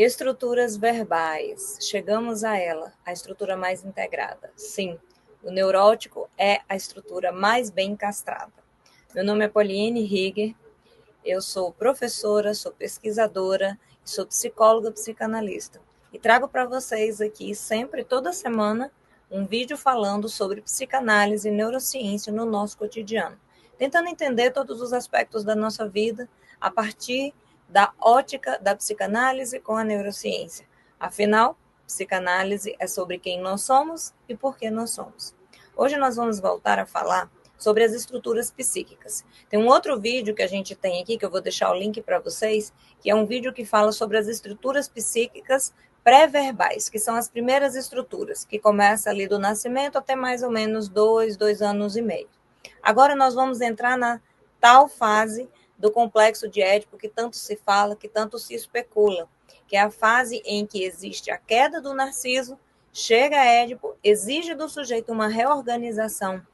Estruturas verbais. Chegamos a ela, a estrutura mais integrada. Sim, o neurótico é a estrutura mais bem castrada. Meu nome é Poliene Rieger, eu sou professora, sou pesquisadora, sou psicóloga psicanalista. E trago para vocês aqui, sempre, toda semana, um vídeo falando sobre psicanálise e neurociência no nosso cotidiano. Tentando entender todos os aspectos da nossa vida a partir da ótica da psicanálise com a neurociência. Afinal, psicanálise é sobre quem nós somos e por que nós somos. Hoje nós vamos voltar a falar sobre as estruturas psíquicas. Tem um outro vídeo que a gente tem aqui, que eu vou deixar o link para vocês, que é um vídeo que fala sobre as estruturas psíquicas pré-verbais, que são as primeiras estruturas, que começa ali do nascimento até mais ou menos 2 anos e meio. Agora nós vamos entrar na tal fase do complexo de Édipo que tanto se fala, que tanto se especula, que é a fase em que existe a queda do Narciso, chega a Édipo, exige do sujeito uma reorganização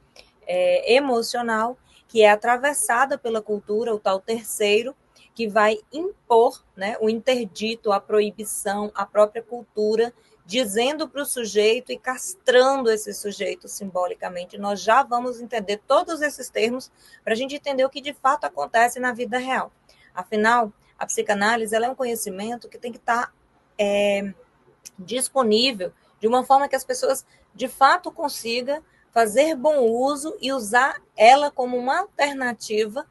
emocional, que é atravessada pela cultura, o tal terceiro, que vai impor, né, o interdito, a proibição, a própria cultura, dizendo para o sujeito e castrando esse sujeito simbolicamente. Nós já vamos entender todos esses termos para a gente entender o que de fato acontece na vida real. Afinal, a psicanálise ela é um conhecimento que tem que estar disponível de uma forma que as pessoas de fato consigam fazer bom uso e usar ela como uma alternativa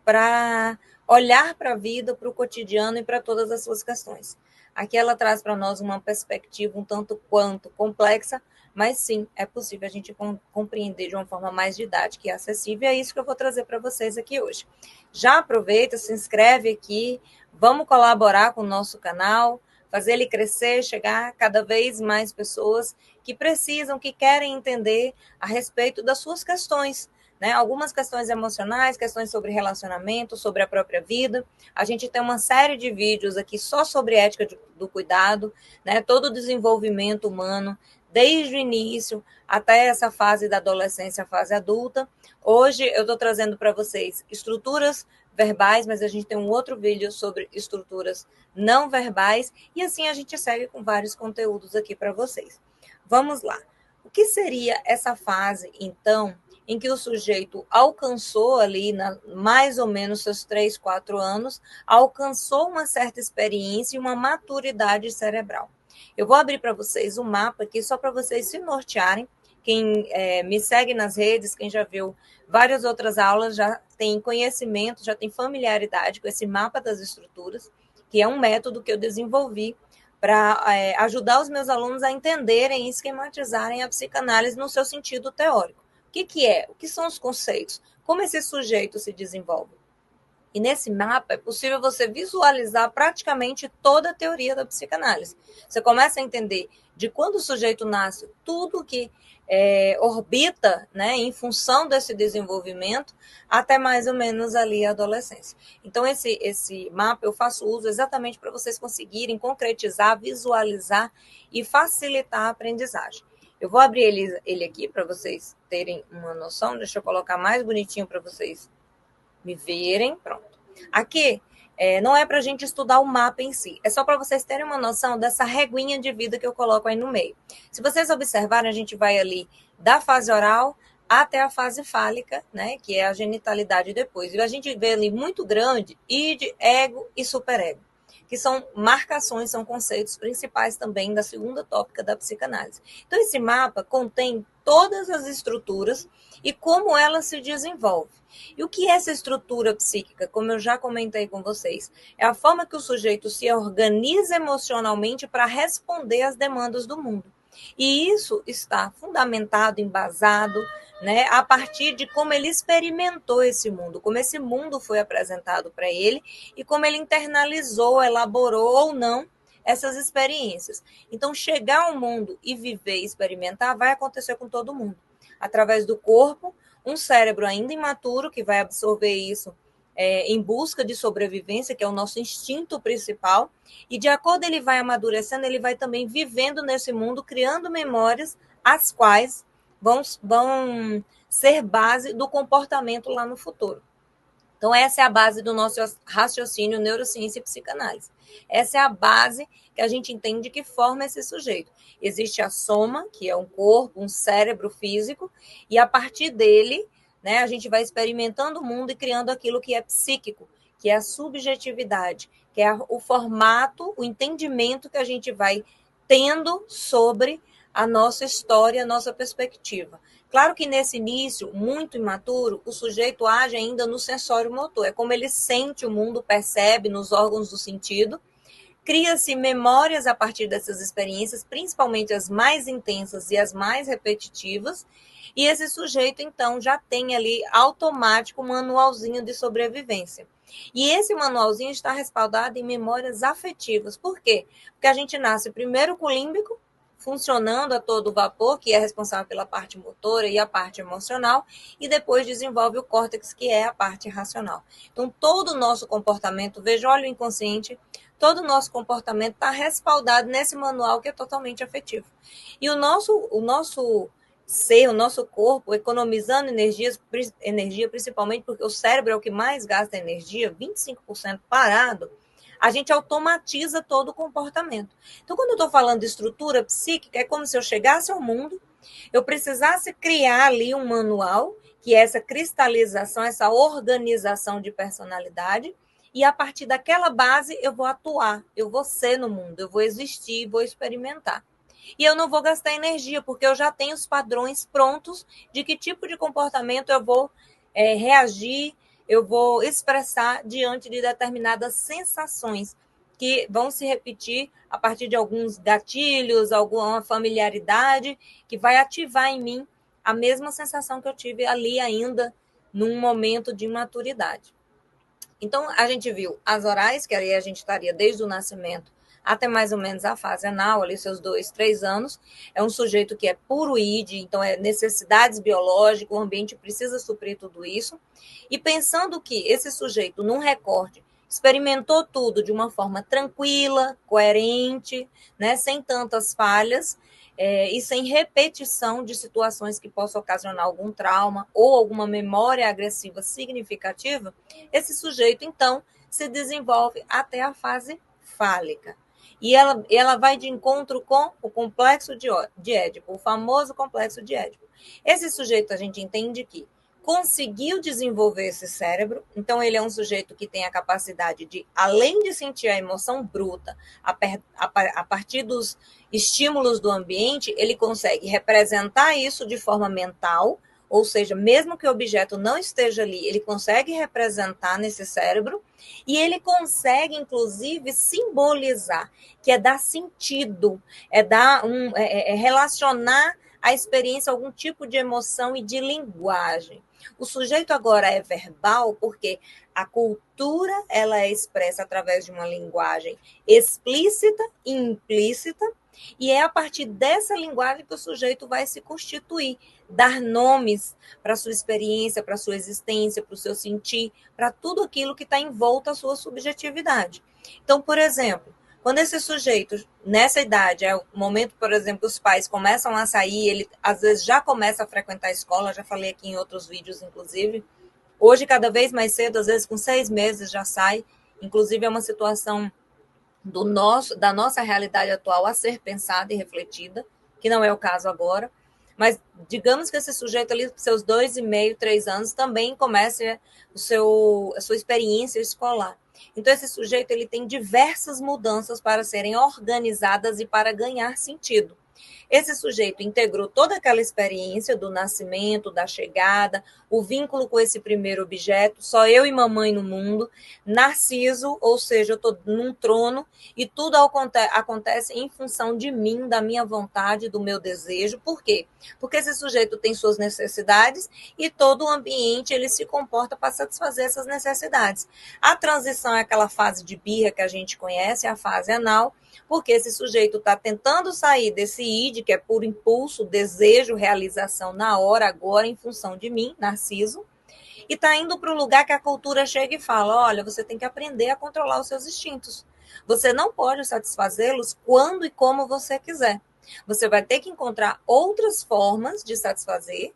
para olhar para a vida, para o cotidiano e para todas as suas questões. Aqui ela traz para nós uma perspectiva um tanto quanto complexa, mas sim, é possível a gente compreender de uma forma mais didática e acessível, e é isso que eu vou trazer para vocês aqui hoje. Já aproveita, se inscreve aqui, vamos colaborar com o nosso canal, fazer ele crescer, chegar a cada vez mais pessoas que precisam, que querem entender a respeito das suas questões, né? Algumas questões emocionais, questões sobre relacionamento, sobre a própria vida. A gente tem uma série de vídeos aqui só sobre ética do cuidado, né? Todo o desenvolvimento humano, desde o início até essa fase da adolescência, fase adulta. Hoje eu estou trazendo para vocês estruturas verbais, mas a gente tem um outro vídeo sobre estruturas não verbais, e assim a gente segue com vários conteúdos aqui para vocês. Vamos lá. O que seria essa fase, então, em que o sujeito alcançou ali, mais ou menos seus 3, 4 anos, alcançou uma certa experiência e uma maturidade cerebral? Eu vou abrir para vocês um mapa aqui, só para vocês se nortearem. Quem me segue nas redes, quem já viu várias outras aulas, já tem conhecimento, já tem familiaridade com esse mapa das estruturas, que é um método que eu desenvolvi para ajudar os meus alunos a entenderem e esquematizarem a psicanálise no seu sentido teórico. O que é? O que são os conceitos? Como esse sujeito se desenvolve? E nesse mapa é possível você visualizar praticamente toda a teoria da psicanálise. Você começa a entender de quando o sujeito nasce, tudo que orbita, né, em função desse desenvolvimento, até mais ou menos ali a adolescência. Então, esse mapa eu faço uso exatamente para vocês conseguirem concretizar, visualizar e facilitar a aprendizagem. Eu vou abrir ele aqui para vocês terem uma noção. Deixa eu colocar mais bonitinho para vocês me verem, pronto. Aqui não é para a gente estudar o mapa em si, é só para vocês terem uma noção dessa reguinha de vida que eu coloco aí no meio. Se vocês observarem, a gente vai ali da fase oral até a fase fálica, né, que é a genitalidade depois. E a gente vê ali muito grande id, ego e superego, que são marcações, são conceitos principais também da segunda tópica da psicanálise. Então, esse mapa contém todas as estruturas e como ela se desenvolve. E o que é essa estrutura psíquica? Como eu já comentei com vocês, é a forma que o sujeito se organiza emocionalmente para responder às demandas do mundo. E isso está fundamentado, embasado, né, a partir de como ele experimentou esse mundo, como esse mundo foi apresentado para ele e como ele internalizou, elaborou ou não essas experiências. Então, chegar ao mundo e viver e experimentar vai acontecer com todo mundo. Através do corpo, um cérebro ainda imaturo que vai absorver isso em busca de sobrevivência, que é o nosso instinto principal, e de acordo ele vai amadurecendo, ele vai também vivendo nesse mundo, criando memórias, as quais vão ser base do comportamento lá no futuro. Então, essa é a base do nosso raciocínio, neurociência e psicanálise. Essa é a base que a gente entende que forma esse sujeito. Existe a soma, que é um corpo, um cérebro físico, e a partir dele, né, a gente vai experimentando o mundo e criando aquilo que é psíquico, que é a subjetividade, que é o formato, o entendimento que a gente vai tendo sobre a nossa história, a nossa perspectiva. Claro que nesse início, muito imaturo, o sujeito age ainda no sensório motor. É como ele sente o mundo, percebe nos órgãos do sentido. Cria-se memórias a partir dessas experiências, principalmente as mais intensas e as mais repetitivas. E esse sujeito, então, já tem ali automático um manualzinho de sobrevivência. E esse manualzinho está respaldado em memórias afetivas. Por quê? Porque a gente nasce primeiro com o límbico, funcionando a todo vapor, que é responsável pela parte motora e a parte emocional, e depois desenvolve o córtex, que é a parte racional. Então, todo o nosso comportamento, veja, olha o inconsciente, todo o nosso comportamento está respaldado nesse manual que é totalmente afetivo. E o nosso ser, o nosso corpo, economizando energia, principalmente porque o cérebro é o que mais gasta energia, 25% parado, a gente automatiza todo o comportamento. Então, quando eu estou falando de estrutura psíquica, é como se eu chegasse ao mundo, eu precisasse criar ali um manual, que é essa cristalização, essa organização de personalidade, e a partir daquela base eu vou atuar, eu vou ser no mundo, eu vou existir, vou experimentar. E eu não vou gastar energia, porque eu já tenho os padrões prontos de que tipo de comportamento eu vou reagir, eu vou expressar diante de determinadas sensações que vão se repetir a partir de alguns gatilhos, alguma familiaridade que vai ativar em mim a mesma sensação que eu tive ali ainda num momento de maturidade. Então, a gente viu as orais, que aí a gente estaria desde o nascimento até mais ou menos a fase anal, ali seus 2, 3 anos. É um sujeito que é puro id, então é necessidades biológicas, o ambiente precisa suprir tudo isso. E pensando que esse sujeito, num recorte, experimentou tudo de uma forma tranquila, coerente, né, sem tantas falhas, e sem repetição de situações que possam ocasionar algum trauma ou alguma memória agressiva significativa, esse sujeito, então, se desenvolve até a fase fálica. E ela vai de encontro com o complexo de Édipo, o famoso complexo de Édipo. Esse sujeito, a gente entende que conseguiu desenvolver esse cérebro, então ele é um sujeito que tem a capacidade de, além de sentir a emoção bruta, a partir dos estímulos do ambiente, ele consegue representar isso de forma mental, ou seja, mesmo que o objeto não esteja ali, ele consegue representar nesse cérebro e ele consegue, inclusive, simbolizar, que é dar sentido, relacionar a experiência a algum tipo de emoção e de linguagem. O sujeito agora é verbal porque a cultura ela é expressa através de uma linguagem explícita e implícita, e é a partir dessa linguagem que o sujeito vai se constituir, dar nomes para a sua experiência, para a sua existência, para o seu sentir, para tudo aquilo que está em volta à sua subjetividade. Então, por exemplo, quando esse sujeito, nessa idade, é o momento, por exemplo, que os pais começam a sair, ele às vezes já começa a frequentar a escola, já falei aqui em outros vídeos, inclusive. Hoje, cada vez mais cedo, às vezes com 6 meses já sai. Inclusive, é uma situação da nossa realidade atual a ser pensada e refletida, que não é o caso agora. Mas digamos que esse sujeito ali, seus 2,5, 3 anos, também comece a sua experiência escolar. Então, esse sujeito ele tem diversas mudanças para serem organizadas e para ganhar sentido. Esse sujeito integrou toda aquela experiência do nascimento, da chegada, o vínculo com esse primeiro objeto, só eu e mamãe no mundo, Narciso, ou seja, eu estou num trono e tudo acontece em função de mim, da minha vontade, do meu desejo. Por quê? Porque esse sujeito tem suas necessidades e todo o ambiente ele se comporta para satisfazer essas necessidades. A transição é aquela fase de birra que a gente conhece, a fase anal, porque esse sujeito está tentando sair desse id, que é por impulso, desejo, realização na hora, agora, em função de mim, Narciso, e está indo para o lugar que a cultura chega e fala, olha, você tem que aprender a controlar os seus instintos. Você não pode satisfazê-los quando e como você quiser. Você vai ter que encontrar outras formas de satisfazer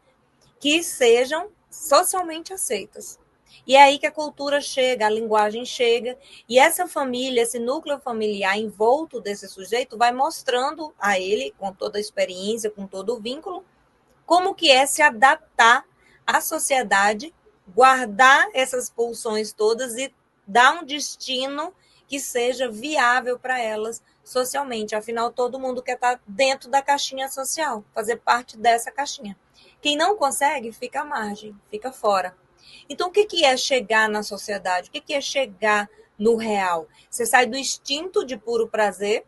que sejam socialmente aceitas. E é aí que a cultura chega, a linguagem chega, e essa família, esse núcleo familiar envolto desse sujeito vai mostrando a ele, com toda a experiência, com todo o vínculo, como que é se adaptar à sociedade, guardar essas pulsões todas e dar um destino que seja viável para elas socialmente. Afinal, todo mundo quer estar dentro da caixinha social, fazer parte dessa caixinha. Quem não consegue, fica à margem, fica fora. Então, o que é chegar na sociedade? O que é chegar no real? Você sai do instinto de puro prazer,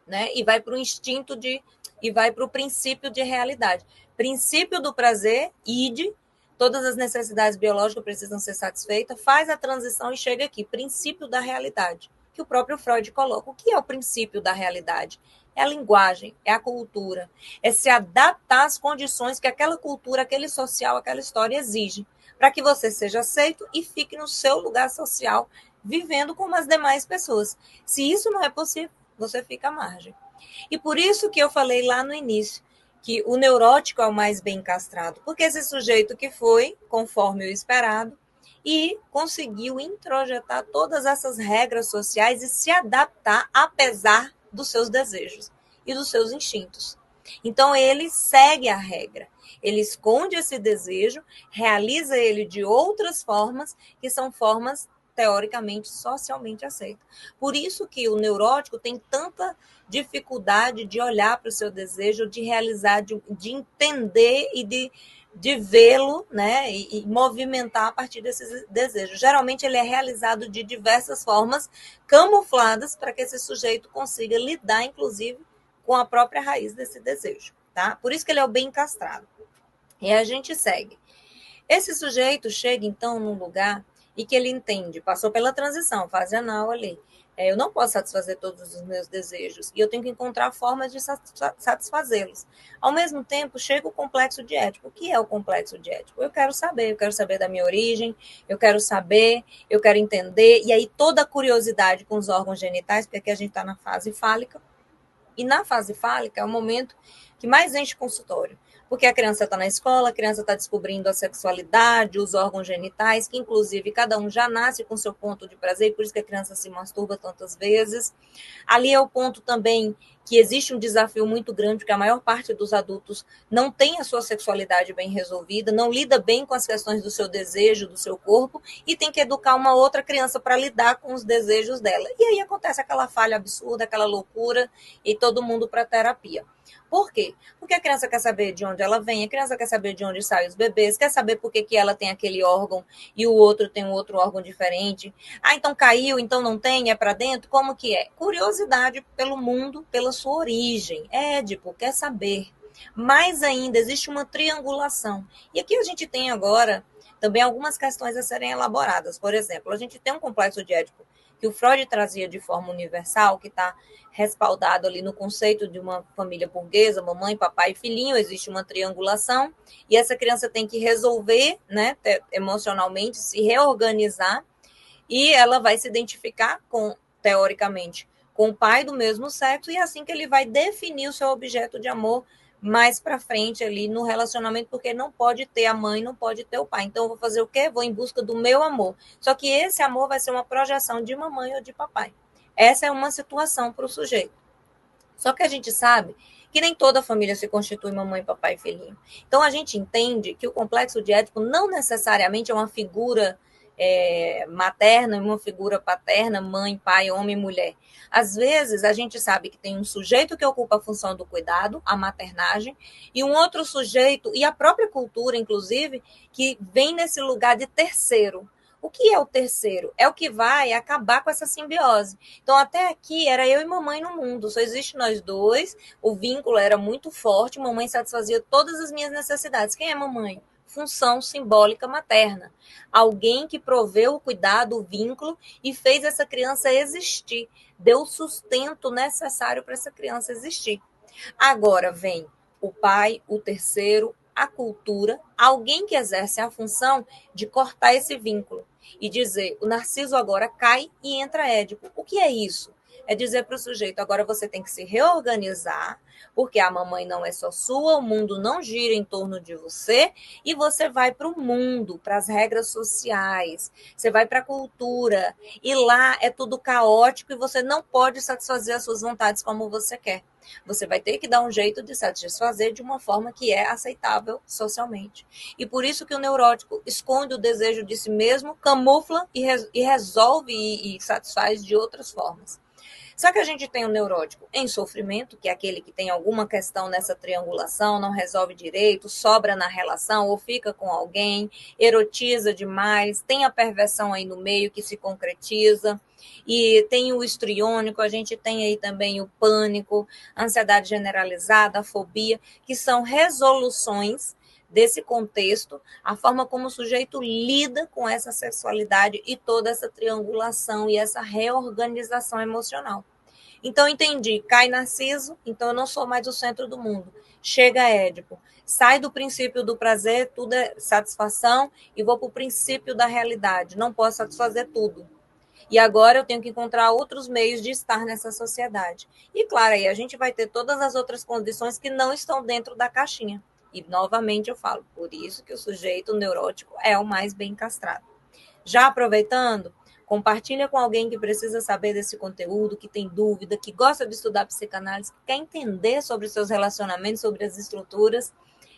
né? E vai para o instinto de e vai para o princípio de realidade. Princípio do prazer, id, todas as necessidades biológicas precisam ser satisfeitas, faz a transição e chega aqui, princípio da realidade, que o próprio Freud coloca. O que é o princípio da realidade? É a linguagem, é a cultura, é se adaptar às condições que aquela cultura, aquele social, aquela história exige, para que você seja aceito e fique no seu lugar social, vivendo como as demais pessoas. Se isso não é possível, você fica à margem. E por isso que eu falei lá no início que o neurótico é o mais bem castrado, porque esse sujeito que foi, conforme o esperado, e conseguiu introjetar todas essas regras sociais e se adaptar apesar dos seus desejos e dos seus instintos. Então ele segue a regra, ele esconde esse desejo, realiza ele de outras formas, que são formas teoricamente, socialmente aceitas. Por isso que o neurótico tem tanta dificuldade de olhar para o seu desejo, de realizar, de entender e de vê-lo, né, e movimentar a partir desses desejos. Geralmente ele é realizado de diversas formas, camufladas, para que esse sujeito consiga lidar, inclusive, com a própria raiz desse desejo, tá? Por isso que ele é o bem castrado. E a gente segue. Esse sujeito chega, então, num lugar e que ele entende, passou pela transição, fase anal ali. Eu não posso satisfazer todos os meus desejos e eu tenho que encontrar formas de satisfazê-los. Ao mesmo tempo, chega o complexo de Édipo. O que é o complexo de Édipo? Eu quero saber da minha origem, eu quero entender, e aí toda a curiosidade com os órgãos genitais, porque aqui a gente está na fase fálica, e na fase fálica é o momento que mais enche o consultório. Porque a criança está na escola, a criança está descobrindo a sexualidade, os órgãos genitais, que inclusive cada um já nasce com seu ponto de prazer, por isso que a criança se masturba tantas vezes. Ali é o ponto também que existe um desafio muito grande, porque a maior parte dos adultos não tem a sua sexualidade bem resolvida, não lida bem com as questões do seu desejo, do seu corpo, e tem que educar uma outra criança para lidar com os desejos dela. E aí acontece aquela falha absurda, aquela loucura, e todo mundo para terapia. Por quê? Porque a criança quer saber de onde ela vem, a criança quer saber de onde saem os bebês, quer saber por que ela tem aquele órgão e o outro tem um outro órgão diferente. Ah, então caiu, então não tem, é para dentro? Como que é? Curiosidade pelo mundo, pela sua origem. Édipo quer saber. Mais ainda, existe uma triangulação. E aqui a gente tem agora também algumas questões a serem elaboradas. Por exemplo, a gente tem um complexo de Édipo que o Freud trazia de forma universal, que está respaldado ali no conceito de uma família burguesa, mamãe, papai e filhinho, existe uma triangulação, e essa criança tem que resolver, né, emocionalmente, se reorganizar, e ela vai se identificar com, teoricamente, com o pai do mesmo sexo, e é assim que ele vai definir o seu objeto de amor mais para frente ali no relacionamento, porque não pode ter a mãe, não pode ter o pai. Então, eu vou fazer o quê? Vou em busca do meu amor. Só que esse amor vai ser uma projeção de mamãe ou de papai. Essa é uma situação para o sujeito. Só que a gente sabe que nem toda família se constitui mamãe, papai e filhinho. Então, a gente entende que o complexo de Édipo não necessariamente é uma figura materna e uma figura paterna, mãe, pai, homem, mulher. Às vezes, a gente sabe que tem um sujeito que ocupa a função do cuidado, a maternagem, e um outro sujeito, e a própria cultura, inclusive, que vem nesse lugar de terceiro. O que é o terceiro? É o que vai acabar com essa simbiose. Então, até aqui, era eu e mamãe no mundo, só existe nós dois, o vínculo era muito forte, mamãe satisfazia todas as minhas necessidades. Quem é mamãe? Função simbólica materna. Alguém que proveu o cuidado, o vínculo e fez essa criança existir, deu o sustento necessário para essa criança existir. Agora vem o pai, o terceiro, a cultura, alguém que exerce a função de cortar esse vínculo e dizer, o Narciso agora cai e entra Édipo. O que é isso? é dizer para o sujeito, agora você tem que se reorganizar, porque a mamãe não é só sua, o mundo não gira em torno de você, e você vai para o mundo, para as regras sociais, você vai para a cultura, e lá é tudo caótico e você não pode satisfazer as suas vontades como você quer. Você vai ter que dar um jeito de satisfazer de uma forma que é aceitável socialmente. E por isso que o neurótico esconde o desejo de si mesmo, camufla e resolve e satisfaz de outras formas. Só que a gente tem o neurótico em sofrimento, que é aquele que tem alguma questão nessa triangulação, não resolve direito, sobra na relação ou fica com alguém, erotiza demais, tem a perversão aí no meio que se concretiza, e tem o histriônico, a gente tem aí também o pânico, a ansiedade generalizada, a fobia, que são resoluções desse contexto, a forma como o sujeito lida com essa sexualidade e toda essa triangulação e essa reorganização emocional. Então, entendi, cai Narciso, então eu não sou mais o centro do mundo. Chega Édipo, sai do princípio do prazer, tudo é satisfação, e vou para o princípio da realidade, não posso satisfazer tudo. E agora eu tenho que encontrar outros meios de estar nessa sociedade. E claro, aí a gente vai ter todas as outras condições que não estão dentro da caixinha. E novamente eu falo, por isso que o sujeito neurótico é o mais bem castrado. Já aproveitando, compartilha com alguém que precisa saber desse conteúdo, que tem dúvida, que gosta de estudar psicanálise, que quer entender sobre os seus relacionamentos, sobre as estruturas,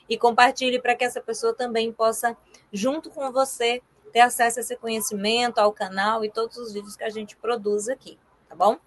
e compartilhe para que essa pessoa também possa, junto com você, ter acesso a esse conhecimento, ao canal e todos os vídeos que a gente produz aqui, tá bom?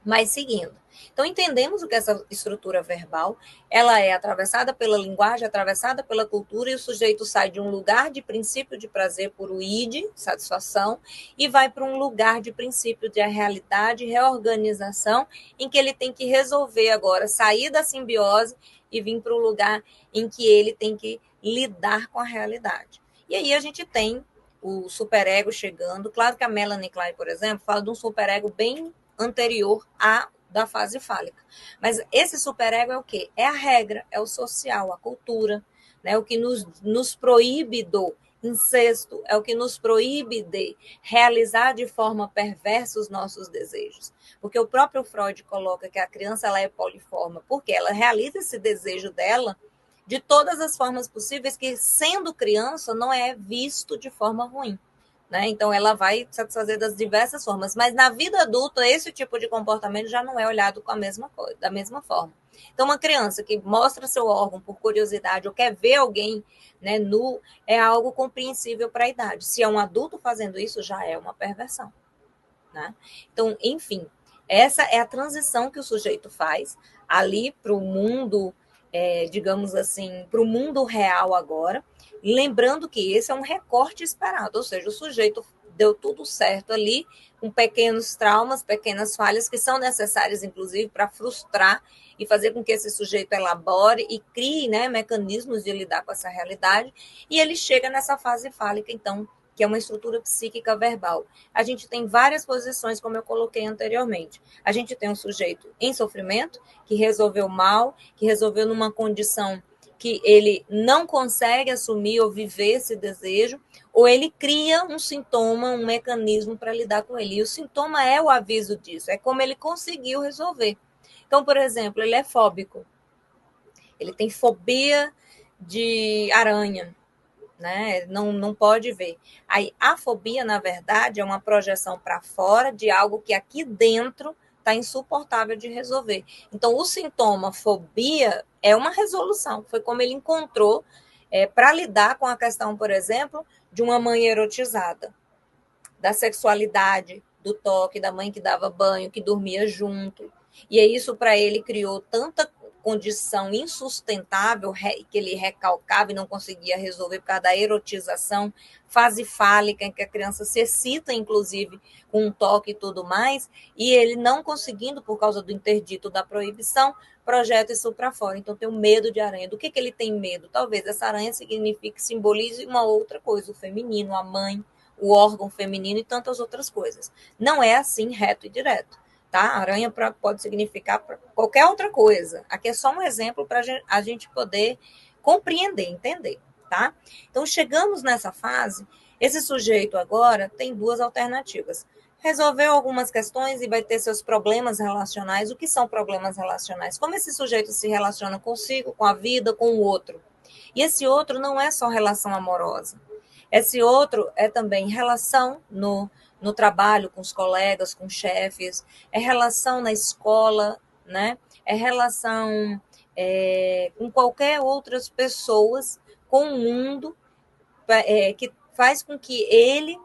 Mas seguindo. Então, entendemos o que é essa estrutura verbal, ela é atravessada pela linguagem, atravessada pela cultura, e o sujeito sai de um lugar de princípio de prazer por o id, satisfação, e vai para um lugar de princípio de realidade, reorganização, em que ele tem que resolver agora, sair da simbiose e vir para o lugar em que ele tem que lidar com a realidade. E aí a gente tem o superego chegando. Claro que a Melanie Klein, por exemplo, fala de um superego bem anterior à da fase fálica. Mas esse superego é o quê? É a regra, é o social, a cultura, né? O que nos proíbe do incesto, é o que nos proíbe de realizar de forma perversa os nossos desejos. Porque o próprio Freud coloca que a criança ela é poliforma, porque ela realiza esse desejo dela de todas as formas possíveis, que sendo criança não é visto de forma ruim. Né? Então, ela vai satisfazer das diversas formas. Mas na vida adulta, esse tipo de comportamento já não é olhado com a mesma coisa, da mesma forma. Então, uma criança que mostra seu órgão por curiosidade ou quer ver alguém, né, nu, é algo compreensível para a idade. Se é um adulto fazendo isso, já é uma perversão. Né? Então, enfim, essa é a transição que o sujeito faz ali para o mundo, digamos assim, para o mundo real agora, lembrando que esse é um recorte esperado, ou seja, o sujeito deu tudo certo ali, com pequenos traumas, pequenas falhas que são necessárias, inclusive, para frustrar e fazer com que esse sujeito elabore e crie, né, mecanismos de lidar com essa realidade, e ele chega nessa fase fálica, então, que é uma estrutura psíquica verbal. A gente tem várias posições, como eu coloquei anteriormente. A gente tem um sujeito em sofrimento, que resolveu mal, que resolveu numa condição que ele não consegue assumir ou viver esse desejo, ou ele cria um sintoma, um mecanismo para lidar com ele. E o sintoma é o aviso disso, é como ele conseguiu resolver. Então, por exemplo, ele é fóbico. Ele tem fobia de aranha. Né? Não pode ver. Aí, a fobia, na verdade, é uma projeção para fora de algo que aqui dentro está insuportável de resolver. Então, o sintoma fobia é uma resolução. Foi como ele encontrou para lidar com a questão, por exemplo, de uma mãe erotizada, da sexualidade, do toque, da mãe que dava banho, que dormia junto. E é isso para ele criou tanta condição insustentável que ele recalcava e não conseguia resolver por causa da erotização, fase fálica, em que a criança se excita, inclusive, com um toque e tudo mais, e ele não conseguindo, por causa do interdito da proibição, projeta isso para fora. Então, tem um medo de aranha. Do que ele tem medo? Talvez essa aranha signifique, simbolize uma outra coisa, o feminino, a mãe, o órgão feminino e tantas outras coisas. Não é assim reto e direto. Tá? Aranha pode significar qualquer outra coisa. Aqui é só um exemplo para a gente poder compreender, entender. Tá? Então, chegamos nessa fase, esse sujeito agora tem duas alternativas. resolveu algumas questões e vai ter seus problemas relacionais. O que são problemas relacionais? Como esse sujeito se relaciona consigo, com a vida, com o outro. E esse outro não é só relação amorosa. Esse outro é também relação no trabalho, com os colegas, com chefes, é relação na escola, né? É relação com qualquer outras pessoas, com o mundo, que faz com que ele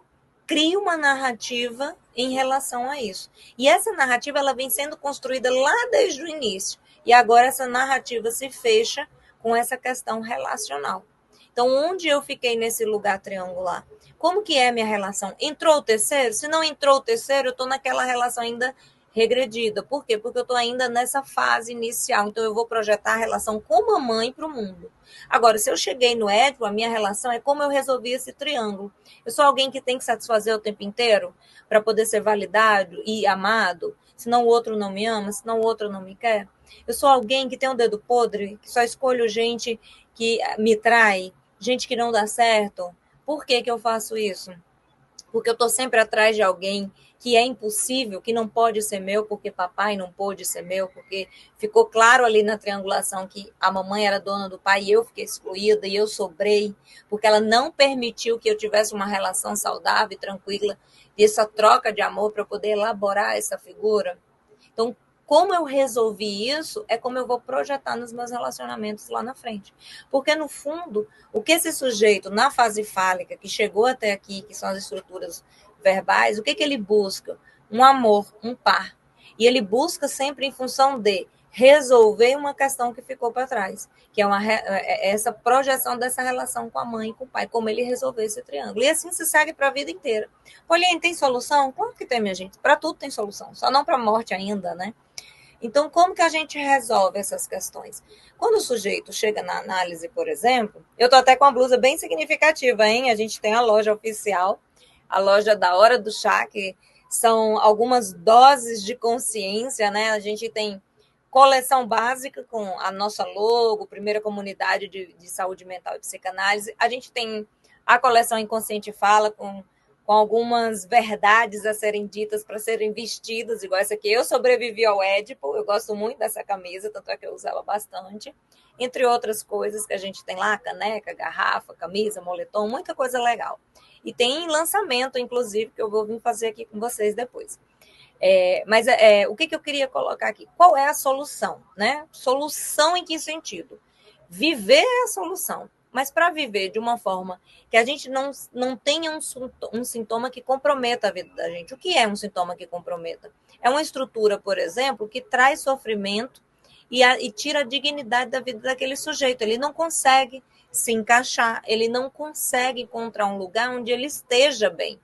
crie uma narrativa em relação a isso. E essa narrativa ela vem sendo construída lá desde o início. E agora essa narrativa se fecha com essa questão relacional. Então, onde eu fiquei nesse lugar triangular? Como que é a minha relação? Entrou o terceiro? Se não entrou o terceiro, eu estou naquela relação ainda regredida. Por quê? Porque eu estou ainda nessa fase inicial. Então, eu vou projetar a relação com mamãe para o mundo. Agora, se eu cheguei no Édipo, a minha relação é como eu resolvi esse triângulo. Eu sou alguém que tem que satisfazer o tempo inteiro para poder ser validado e amado, senão o outro não me ama, senão o outro não me quer. Eu sou alguém que tem um dedo podre, que só escolho gente que me trai, gente que não dá certo. Por que que eu faço isso? Porque eu estou sempre atrás de alguém que é impossível, que não pode ser meu, porque papai não pôde ser meu, porque ficou claro ali na triangulação que a mamãe era dona do pai e eu fiquei excluída e eu sobrei, porque ela não permitiu que eu tivesse uma relação saudável e tranquila, e essa troca de amor para poder elaborar essa figura. Então, como eu resolvi isso, é como eu vou projetar nos meus relacionamentos lá na frente. Porque, no fundo, o que esse sujeito, na fase fálica, que chegou até aqui, que são as estruturas verbais, o que ele busca? Um amor, um par. E ele busca sempre em função de resolver uma questão que ficou para trás, que é essa projeção dessa relação com a mãe e com o pai, como ele resolveu esse triângulo. E assim se segue para a vida inteira. Pauline, tem solução? Claro que tem, minha gente. Para tudo tem solução, só não para a morte ainda, né? Então, como que a gente resolve essas questões? Quando o sujeito chega na análise, por exemplo, eu estou até com uma blusa bem significativa, hein? A gente tem a loja oficial, a loja da Hora do Chá, que são algumas doses de consciência, né? A gente tem coleção básica com a nossa logo, primeira comunidade de saúde mental e psicanálise. A gente tem a coleção Inconsciente Fala, com algumas verdades a serem ditas para serem vestidas, igual essa aqui. Eu sobrevivi ao Édipo, eu gosto muito dessa camisa, tanto é que eu uso ela bastante. Entre outras coisas que a gente tem lá, caneca, garrafa, camisa, moletom, muita coisa legal. E tem lançamento, inclusive, que eu vou vir fazer aqui com vocês depois. Mas o que eu queria colocar aqui? Qual é a solução? Né? Solução em que sentido? Viver é a solução. Mas para viver de uma forma que a gente não tenha um sintoma que comprometa a vida da gente. O que é um sintoma que comprometa? É uma estrutura, por exemplo, que traz sofrimento e tira a dignidade da vida daquele sujeito. Ele não consegue se encaixar, ele não consegue encontrar um lugar onde ele esteja bem.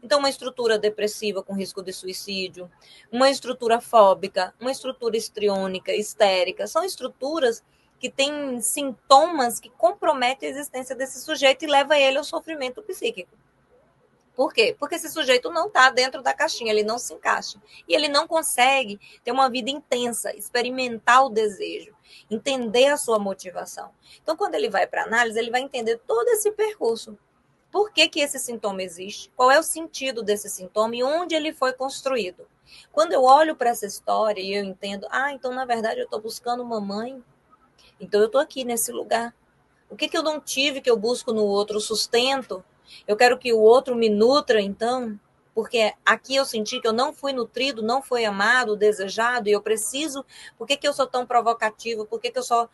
Então, uma estrutura depressiva com risco de suicídio, uma estrutura fóbica, uma estrutura histriônica, histérica, são estruturas que têm sintomas que comprometem a existência desse sujeito e leva ele ao sofrimento psíquico. Por quê? Porque esse sujeito não está dentro da caixinha, ele não se encaixa. E ele não consegue ter uma vida intensa, experimentar o desejo, entender a sua motivação. Então, quando ele vai para a análise, ele vai entender todo esse percurso. Por que esse sintoma existe? Qual é o sentido desse sintoma e onde ele foi construído? Quando eu olho para essa história e eu entendo, então na verdade eu estou buscando uma mãe, então eu estou aqui nesse lugar. O que eu não tive que eu busco no outro? O sustento. Eu quero que o outro me nutra, então, porque aqui eu senti que eu não fui nutrido, não fui amado, desejado, e eu preciso. Por que eu sou tão provocativo? Por que eu só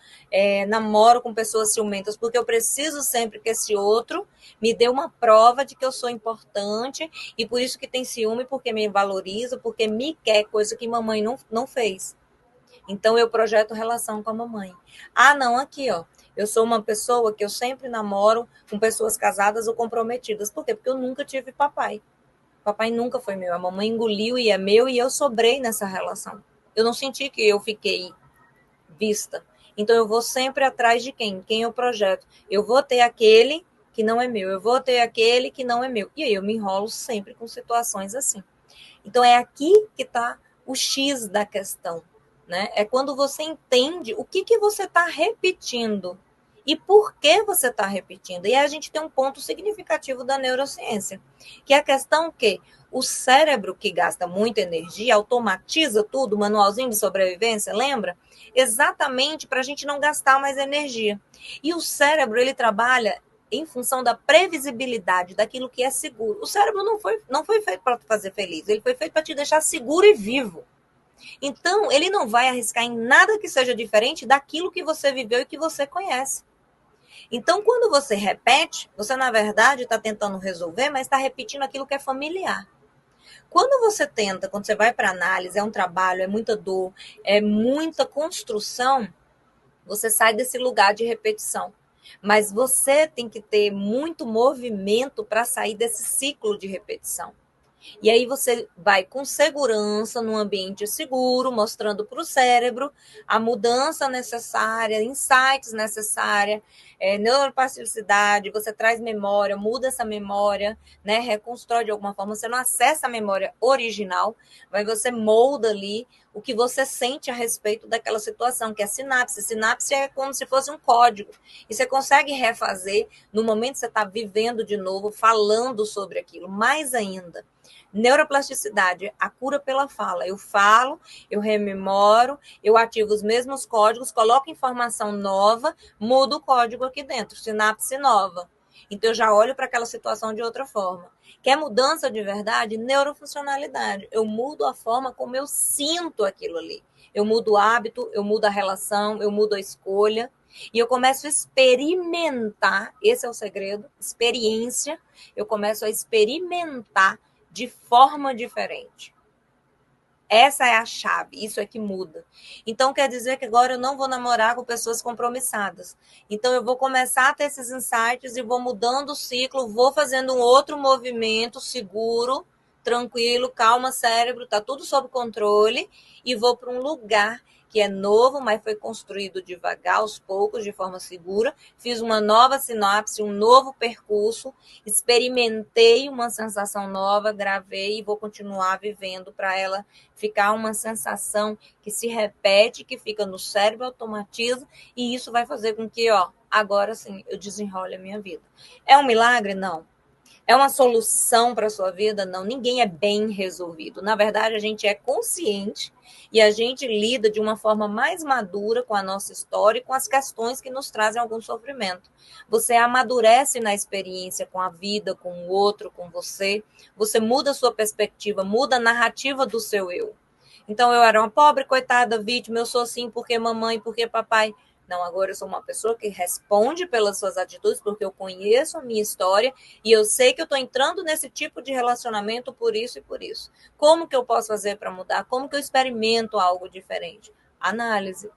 namoro com pessoas ciumentas? Porque eu preciso sempre que esse outro me dê uma prova de que eu sou importante, e por isso que tem ciúme, porque me valoriza, porque me quer, coisa que mamãe não fez. Então, eu projeto relação com a mamãe. Não, aqui, ó. Eu sou uma pessoa que eu sempre namoro com pessoas casadas ou comprometidas. Por quê? Porque eu nunca tive papai. Papai nunca foi meu. A mamãe engoliu e é meu e eu sobrei nessa relação. Eu não senti que eu fiquei vista. Então, eu vou sempre atrás de quem? Quem eu projeto. Eu vou ter aquele que não é meu. Eu vou ter aquele que não é meu. E aí eu me enrolo sempre com situações assim. Então, é aqui que está o X da questão. Né? É quando você entende o que você está repetindo e por que você está repetindo. E aí a gente tem um ponto significativo da neurociência, que é a questão que O cérebro, que gasta muita energia, automatiza tudo, manualzinho de sobrevivência, lembra? Exatamente para a gente não gastar mais energia. E o cérebro, ele trabalha em função da previsibilidade, daquilo que é seguro. O cérebro não foi feito para te fazer feliz, ele foi feito para te deixar seguro e vivo. Então, ele não vai arriscar em nada que seja diferente daquilo que você viveu e que você conhece. Então, quando você repete, você, na verdade, está tentando resolver, mas está repetindo aquilo que é familiar. Quando você tenta, quando você vai para análise, é um trabalho, é muita dor, é muita construção, você sai desse lugar de repetição. Mas você tem que ter muito movimento para sair desse ciclo de repetição. E aí você vai com segurança, num ambiente seguro, mostrando para o cérebro a mudança necessária, insights necessários, neuroplasticidade, você traz memória, muda essa memória, né, reconstrói de alguma forma, você não acessa a memória original, mas você molda ali o que você sente a respeito daquela situação, que é sinapse. Sinapse é como se fosse um código, e você consegue refazer no momento que você está vivendo de novo, falando sobre aquilo. Mais ainda, neuroplasticidade, a cura pela fala. Eu falo, eu rememoro, eu ativo os mesmos códigos, coloco informação nova, mudo o código aqui dentro, sinapse nova. Então, eu já olho para aquela situação de outra forma. Quer mudança de verdade? Neurofuncionalidade. Eu mudo a forma como eu sinto aquilo ali. Eu mudo o hábito, eu mudo a relação, eu mudo a escolha. E eu começo a experimentar, esse é o segredo, experiência. Eu começo a experimentar de forma diferente. Essa é a chave, isso é que muda. Então, quer dizer que agora eu não vou namorar com pessoas compromissadas. Então, eu vou começar a ter esses insights e vou mudando o ciclo, vou fazendo um outro movimento seguro, tranquilo, calma, cérebro, tá tudo sob controle, e vou para um lugar que é novo, mas foi construído devagar, aos poucos, de forma segura. Fiz uma nova sinapse, um novo percurso, experimentei uma sensação nova, gravei e vou continuar vivendo para ela ficar uma sensação que se repete, que fica no cérebro, automatiza, e isso vai fazer com que, agora sim, eu desenrole a minha vida. É um milagre? Não. É uma solução para a sua vida? Não, ninguém é bem resolvido. Na verdade, a gente é consciente e a gente lida de uma forma mais madura com a nossa história e com as questões que nos trazem algum sofrimento. Você amadurece na experiência com a vida, com o outro, com você. Você muda a sua perspectiva, muda a narrativa do seu eu. Então, eu era uma pobre, coitada, vítima, eu sou assim porque mamãe, porque papai. Não, agora eu sou uma pessoa que responde pelas suas atitudes, porque eu conheço a minha história e eu sei que eu estou entrando nesse tipo de relacionamento por isso e por isso. Como que eu posso fazer para mudar? Como que eu experimento algo diferente? Análise.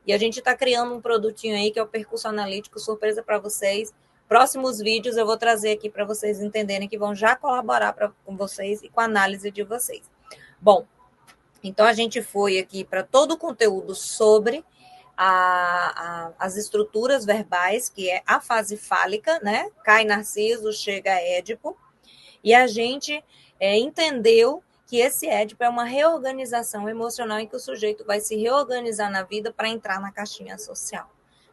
E a gente está criando um produtinho aí que é o Percurso Analítico, surpresa para vocês. Próximos vídeos eu vou trazer aqui para vocês entenderem, que vão já colaborar com vocês e com a análise de vocês. Bom, então a gente foi aqui para todo o conteúdo sobre as estruturas verbais, que é a fase fálica, né? Cai Narciso, chega Édipo, e a gente entendeu que esse Édipo é uma reorganização emocional em que o sujeito vai se reorganizar na vida para entrar na caixinha social,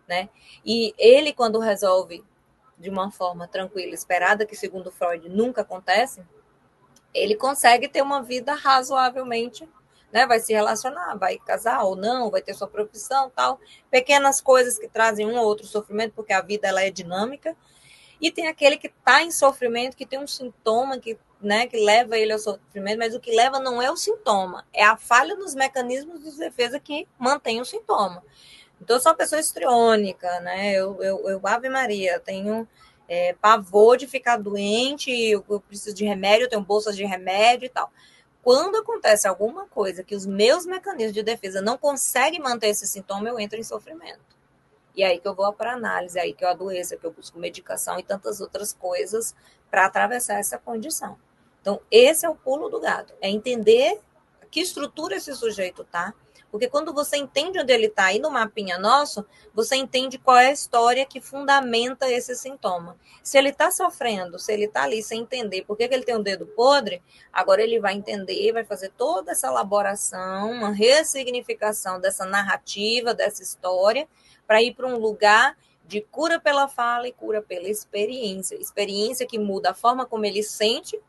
né? E ele, quando resolve de uma forma tranquila, esperada, que segundo Freud nunca acontece, ele consegue ter uma vida razoavelmente, né? Vai se relacionar, vai casar ou não, vai ter sua profissão, tal. Pequenas coisas que trazem um ou outro sofrimento, porque a vida ela é dinâmica. E tem aquele que está em sofrimento, que tem um sintoma que, né, que leva ele ao sofrimento, mas o que leva não é o sintoma, é a falha nos mecanismos de defesa que mantém o sintoma. Então, eu sou uma pessoa histriônica, né? Eu Ave Maria, tenho pavor de ficar doente, eu preciso de remédio, eu tenho bolsas de remédio e tal. Quando acontece alguma coisa que os meus mecanismos de defesa não conseguem manter esse sintoma, eu entro em sofrimento. E aí que eu vou para análise, aí que eu adoeço, que eu busco medicação e tantas outras coisas para atravessar essa condição. Então, esse é o pulo do gato, é entender que estrutura esse sujeito tá. Porque quando você entende onde ele está aí no mapinha nosso, você entende qual é a história que fundamenta esse sintoma. Se ele está sofrendo, se ele está ali sem entender por que ele tem um dedo podre, agora ele vai entender, vai fazer toda essa elaboração, uma ressignificação dessa narrativa, dessa história, para ir para um lugar de cura pela fala e cura pela experiência. Experiência que muda a forma como ele sente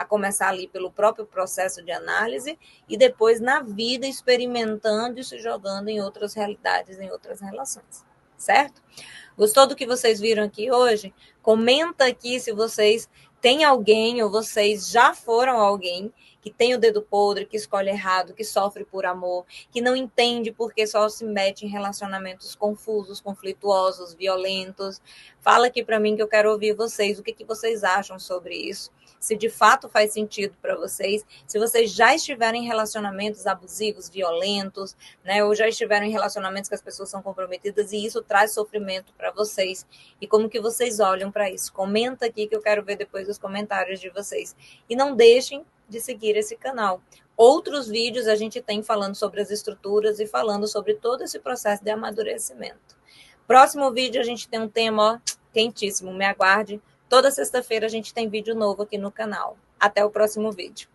a começar ali pelo próprio processo de análise e depois na vida experimentando e se jogando em outras realidades, em outras relações, certo? Gostou do que vocês viram aqui hoje? Comenta aqui se vocês têm alguém ou vocês já foram alguém que tem o dedo podre, que escolhe errado, que sofre por amor, que não entende porque só se mete em relacionamentos confusos, conflituosos, violentos. Fala aqui para mim que eu quero ouvir vocês. O que vocês acham sobre isso? Se de fato faz sentido para vocês, se vocês já estiverem em relacionamentos abusivos, violentos, né, ou já estiveram em relacionamentos que as pessoas são comprometidas e isso traz sofrimento para vocês, e como que vocês olham para isso. Comenta aqui que eu quero ver depois os comentários de vocês. E não deixem de seguir esse canal. Outros vídeos a gente tem falando sobre as estruturas e falando sobre todo esse processo de amadurecimento. Próximo vídeo a gente tem um tema, ó, quentíssimo, me aguarde. Toda sexta-feira a gente tem vídeo novo aqui no canal. Até o próximo vídeo.